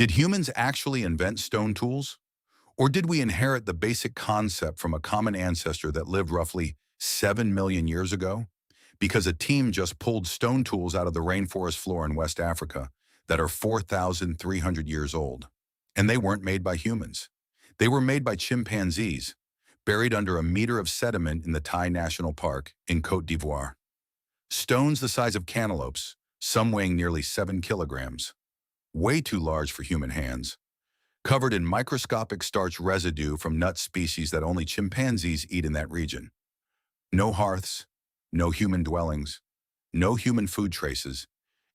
Did humans actually invent stone tools? Or did we inherit the basic concept from a common ancestor that lived roughly 7 million years ago? Because a team just pulled stone tools out of the rainforest floor in West Africa that are 4,300 years old. And they weren't made by humans. They were made by chimpanzees, buried under a meter of sediment in the Taï National Park in Côte d'Ivoire. Stones the size of cantaloupes, some weighing nearly 7 kilograms. Way too large for human hands. Covered in microscopic starch residue from nut species that only chimpanzees eat in that region. No hearths, no human dwellings, no human food traces,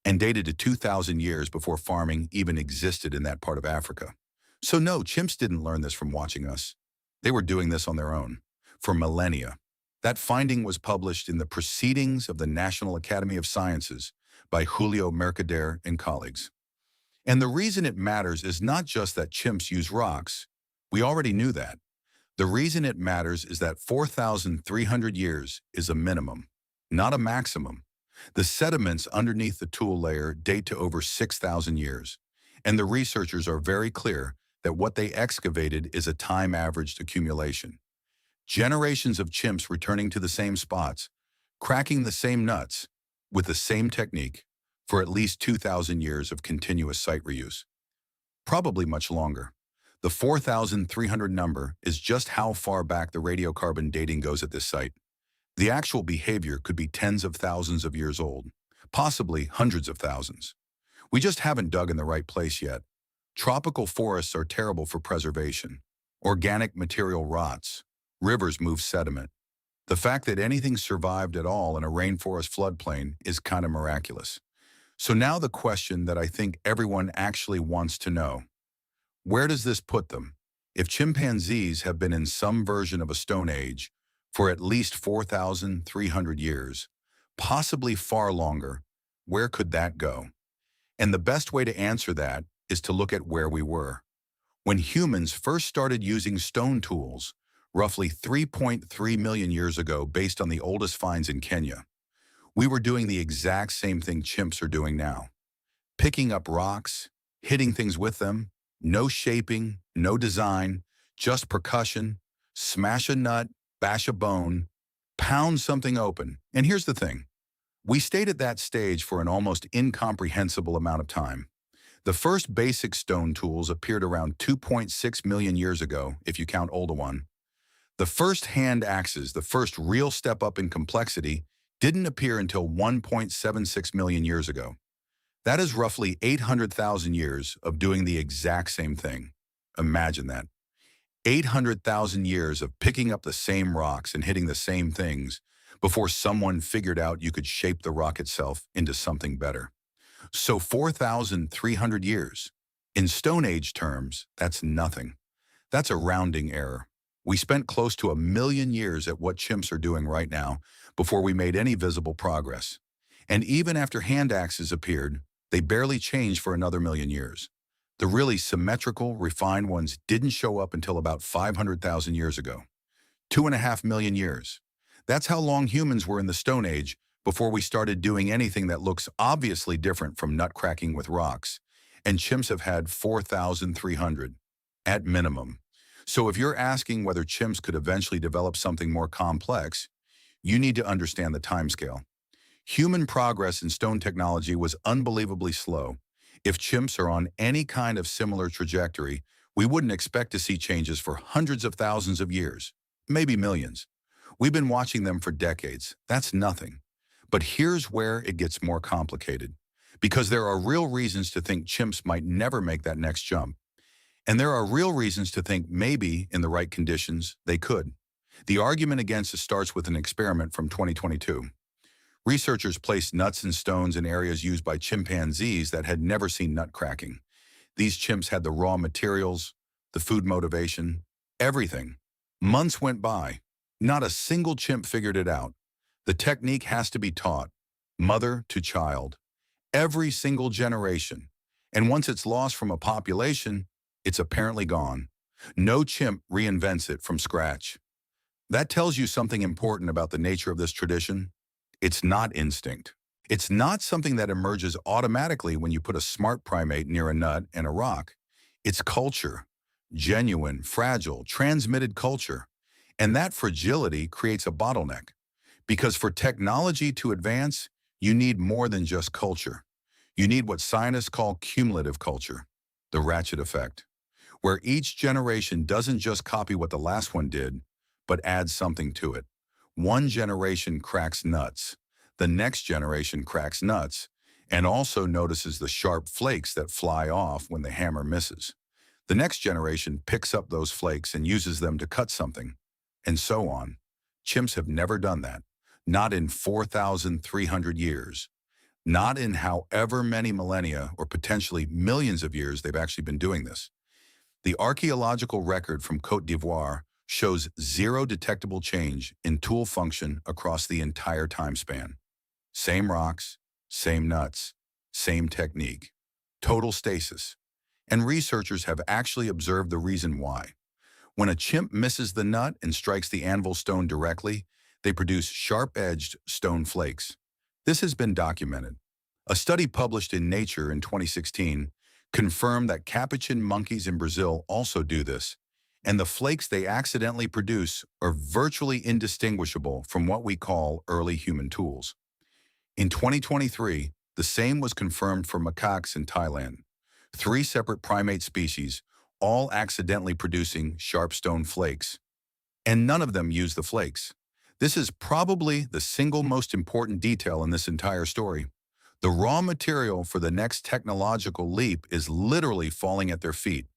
and dated to 2,000 years before farming even existed in that part of Africa. So no, chimps didn't learn this from watching us. They were doing this on their own, for millennia. That finding was published in the Proceedings of the National Academy of Sciences by Julio Mercader and colleagues. And the reason it matters is not just that chimps use rocks. We already knew that. The reason it matters is that 4,300 years is a minimum, not a maximum. The sediments underneath the tool layer date to over 6,000 years, and the researchers are very clear that what they excavated is a time-averaged accumulation. Generations of chimps returning to the same spots, cracking the same nuts, with the same technique, for at least 2,000 years of continuous site reuse. Probably much longer. The 4,300 number is just how far back the radiocarbon dating goes at this site. The actual behavior could be tens of thousands of years old, possibly hundreds of thousands. We just haven't dug in the right place yet. Tropical forests are terrible for preservation. Organic material rots. Rivers move sediment. The fact that anything survived at all in a rainforest floodplain is kind of miraculous. So now the question that I think everyone actually wants to know: where does this put them? If chimpanzees have been in some version of a Stone Age for at least 4,300 years, possibly far longer, where could that go? And the best way to answer that is to look at where we were. When humans first started using stone tools, roughly 3.3 million years ago based on the oldest finds in Kenya, we were doing the exact same thing chimps are doing now. Picking up rocks, hitting things with them, no shaping, no design, just percussion, smash a nut, bash a bone, pound something open. And here's the thing. We stayed at that stage for an almost incomprehensible amount of time. The first basic stone tools appeared around 2.6 million years ago, if you count Oldowan. The first hand axes, the first real step up in complexity, didn't appear until 1.76 million years ago. That is roughly 800,000 years of doing the exact same thing. Imagine that. 800,000 years of picking up the same rocks and hitting the same things before someone figured out you could shape the rock itself into something better. So 4,300 years. In Stone Age terms, that's nothing. That's a rounding error. We spent close to 1 million years at what chimps are doing right now before we made any visible progress. And even after hand axes appeared, they barely changed for another 1 million years. The really symmetrical, refined ones didn't show up until about 500,000 years ago. 2.5 million years. That's how long humans were in the Stone Age before we started doing anything that looks obviously different from nut cracking with rocks. And chimps have had 4,300, at minimum. So if you're asking whether chimps could eventually develop something more complex, you need to understand the timescale. Human progress in stone technology was unbelievably slow. If chimps are on any kind of similar trajectory, we wouldn't expect to see changes for hundreds of thousands of years, maybe millions. We've been watching them for decades. That's nothing. But here's where it gets more complicated, because there are real reasons to think chimps might never make that next jump. And there are real reasons to think maybe, in the right conditions, they could. The argument against it starts with an experiment from 2022. Researchers placed nuts and stones in areas used by chimpanzees that had never seen nut cracking. These chimps had the raw materials, the food motivation, everything. Months went by. Not a single chimp figured it out. The technique has to be taught, mother to child, every single generation. And once it's lost from a population, it's apparently gone. No chimp reinvents it from scratch. That tells you something important about the nature of this tradition. It's not instinct. It's not something that emerges automatically when you put a smart primate near a nut and a rock. It's culture, genuine, fragile, transmitted culture. And that fragility creates a bottleneck. Because for technology to advance, you need more than just culture. You need what scientists call cumulative culture, the ratchet effect, where each generation doesn't just copy what the last one did, but adds something to it. One generation cracks nuts, the next generation cracks nuts, and also notices the sharp flakes that fly off when the hammer misses. The next generation picks up those flakes and uses them to cut something, and so on. Chimps have never done that, not in 4,300 years, not in however many millennia or potentially millions of years they've actually been doing this. The archaeological record from Côte d'Ivoire shows zero detectable change in tool function across the entire time span. Same rocks, same nuts, same technique. Total stasis. And researchers have actually observed the reason why. When a chimp misses the nut and strikes the anvil stone directly, they produce sharp-edged stone flakes. This has been documented. A study published in Nature in 2016 confirmed that capuchin monkeys in Brazil also do this, and the flakes they accidentally produce are virtually indistinguishable from what we call early human tools. In 2023, the same was confirmed for macaques in Thailand. 3 separate primate species, all accidentally producing sharp stone flakes. And none of them use the flakes. This is probably the single most important detail in this entire story. The raw material for the next technological leap is literally falling at their feet.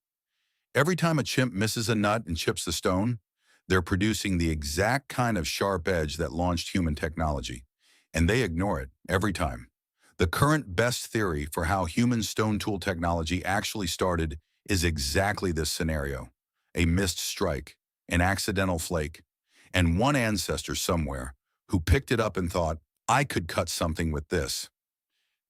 Every time a chimp misses a nut and chips the stone, they're producing the exact kind of sharp edge that launched human technology. And they ignore it every time. The current best theory for how human stone tool technology actually started is exactly this scenario. A missed strike, an accidental flake, and one ancestor somewhere who picked it up and thought, I could cut something with this.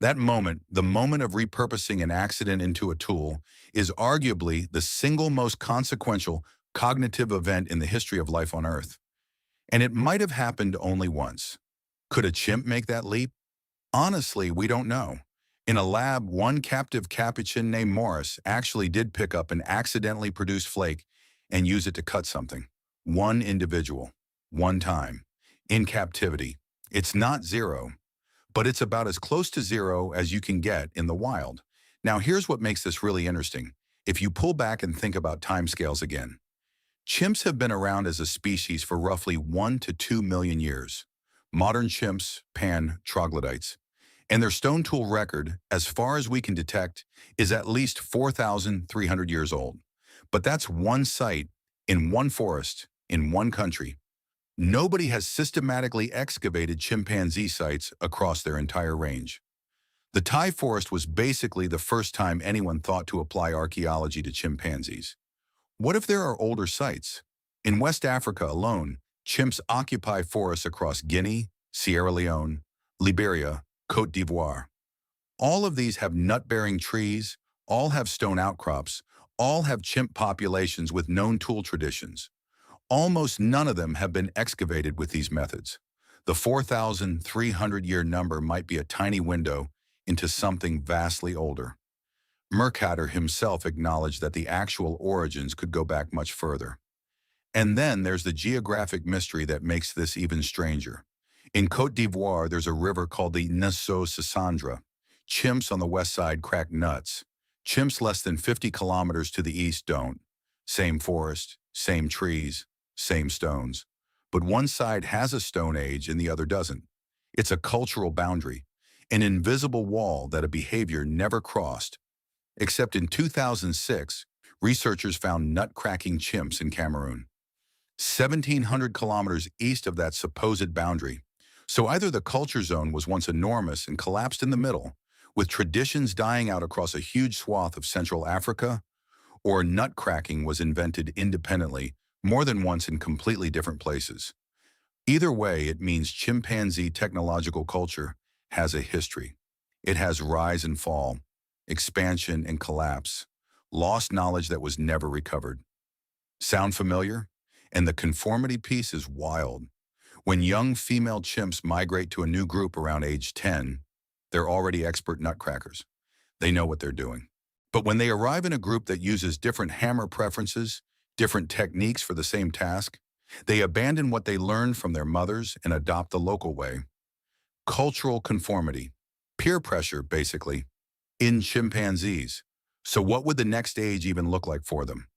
That moment, the moment of repurposing an accident into a tool, is arguably the single most consequential cognitive event in the history of life on Earth. And it might have happened only once. Could a chimp make that leap? Honestly, we don't know. In a lab, one captive capuchin named Morris actually did pick up an accidentally produced flake and use it to cut something. One individual, one time, in captivity. It's not zero, but it's about as close to zero as you can get in the wild. Now, here's what makes this really interesting. If you pull back and think about timescales again, chimps have been around as a species for roughly 1 to 2 million years. Modern chimps, troglodytes, and their stone tool record, as far as we can detect, is at least 4,300 years old. But that's one site, in one forest, in one country. Nobody has systematically excavated chimpanzee sites across their entire range. The Taï forest was basically the first time anyone thought to apply archaeology to chimpanzees. What if there are older sites? In West Africa alone, chimps occupy forests across Guinea, Sierra Leone, Liberia, Côte d'Ivoire. All of these have nut-bearing trees, all have stone outcrops, all have chimp populations with known tool traditions. Almost none of them have been excavated with these methods. The 4,300-year number might be a tiny window into something vastly older. Mercader himself acknowledged that the actual origins could go back much further. And then there's the geographic mystery that makes this even stranger. In Côte d'Ivoire, there's a river called the Nassau Sassandra. Chimps on the west side crack nuts. Chimps less than 50 kilometers to the east don't. Same forest, same trees, same stones. But one side has a stone age and the other doesn't. It's a cultural boundary, an invisible wall that a behavior never crossed. Except in 2006, researchers found nut-cracking chimps in Cameroon, 1,700 kilometers east of that supposed boundary. So either the culture zone was once enormous and collapsed in the middle, with traditions dying out across a huge swath of Central Africa, or nut-cracking was invented independently more than once in completely different places. Either way, it means chimpanzee technological culture has a history. It has rise and fall, expansion and collapse, lost knowledge that was never recovered. Sound familiar? And the conformity piece is wild. When young female chimps migrate to a new group around age 10, They're already expert nutcrackers. They know what they're doing. But when they arrive in a group that uses different hammer preferences, different techniques for the same task, they abandon what they learned from their mothers and adopt the local way. Cultural conformity. Peer pressure, basically, in chimpanzees. So what would the next age even look like for them?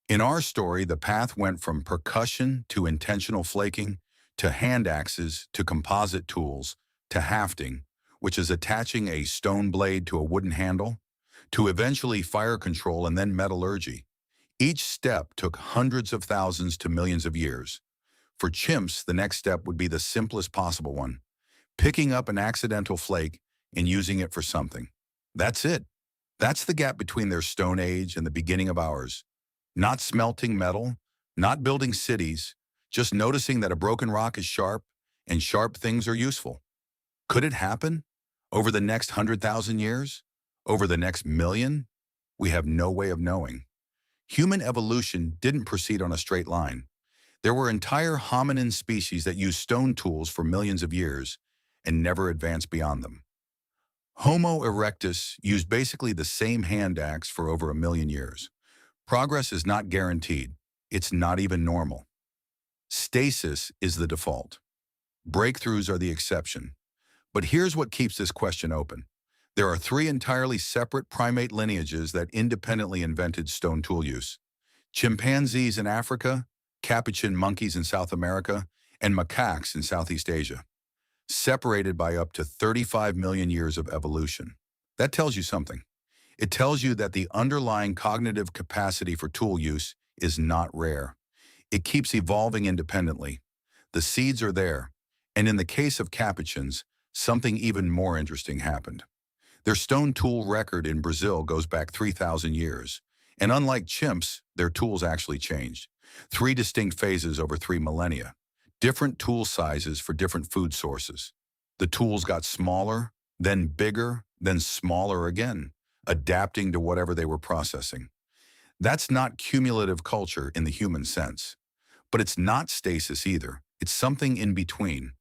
In our story, the path went from percussion to intentional flaking, to hand axes, to composite tools, to hafting, which is attaching a stone blade to a wooden handle, to eventually fire control and then metallurgy. Each step took hundreds of thousands to millions of years. For chimps, the next step would be the simplest possible one, picking up an accidental flake and using it for something. That's it. That's the gap between their Stone Age and the beginning of ours. Not smelting metal, not building cities, just noticing that a broken rock is sharp and sharp things are useful. Could it happen? Over the next 100,000 years? Over the next million? We have no way of knowing. Human evolution didn't proceed on a straight line. There were entire hominin species that used stone tools for millions of years and never advanced beyond them. Homo erectus used basically the same hand axe for over 1 million years. Progress is not guaranteed. It's not even normal. Stasis is the default. Breakthroughs are the exception. But here's what keeps this question open. There are 3 entirely separate primate lineages that independently invented stone tool use. Chimpanzees in Africa, capuchin monkeys in South America, and macaques in Southeast Asia, separated by up to 35 million years of evolution. That tells you something. It tells you that the underlying cognitive capacity for tool use is not rare. It keeps evolving independently. The seeds are there, and in the case of capuchins, something even more interesting happened. Their stone tool record in Brazil goes back 3,000 years, and unlike chimps, their tools actually changed. 3 distinct phases over 3 millennia. Different tool sizes for different food sources. The tools got smaller, then bigger, then smaller again, adapting to whatever they were processing. That's not cumulative culture in the human sense. But it's not stasis either. It's something in between.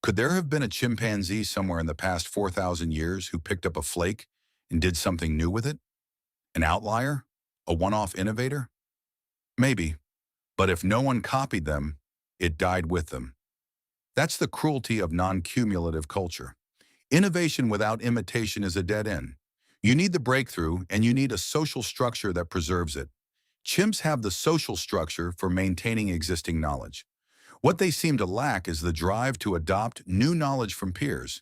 Could there have been a chimpanzee somewhere in the past 4,000 years who picked up a flake and did something new with it? An outlier? A one-off innovator? Maybe. But if no one copied them, it died with them. That's the cruelty of non-cumulative culture. Innovation without imitation is a dead end. You need the breakthrough, and you need a social structure that preserves it. Chimps have the social structure for maintaining existing knowledge. What they seem to lack is the drive to adopt new knowledge from peers.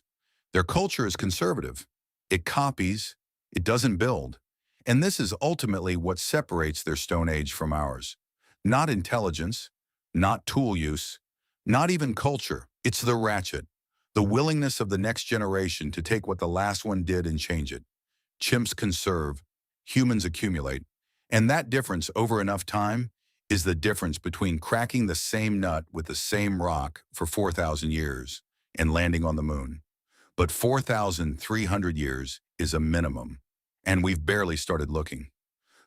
Their culture is conservative. It copies, it doesn't build. And this is ultimately what separates their Stone Age from ours. Not intelligence, not tool use, not even culture. It's the ratchet, the willingness of the next generation to take what the last one did and change it. Chimps conserve, humans accumulate. And that difference over enough time is the difference between cracking the same nut with the same rock for 4,000 years and landing on the moon. But 4,300 years is a minimum, and we've barely started looking.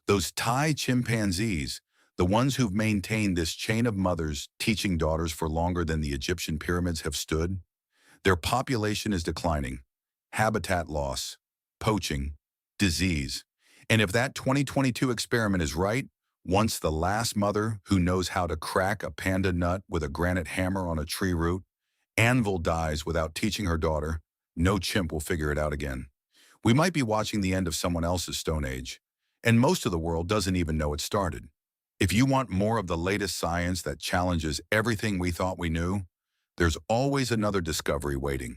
Those Taï chimpanzees, the ones who've maintained this chain of mothers teaching daughters for longer than the Egyptian pyramids have stood, their population is declining. Habitat loss, poaching, disease. And if that 2022 experiment is right, once the last mother who knows how to crack a panda nut with a granite hammer on a tree root, anvil dies without teaching her daughter, no chimp will figure it out again. We might be watching the end of someone else's Stone Age, and most of the world doesn't even know it started. If you want more of the latest science that challenges everything we thought we knew, there's always another discovery waiting.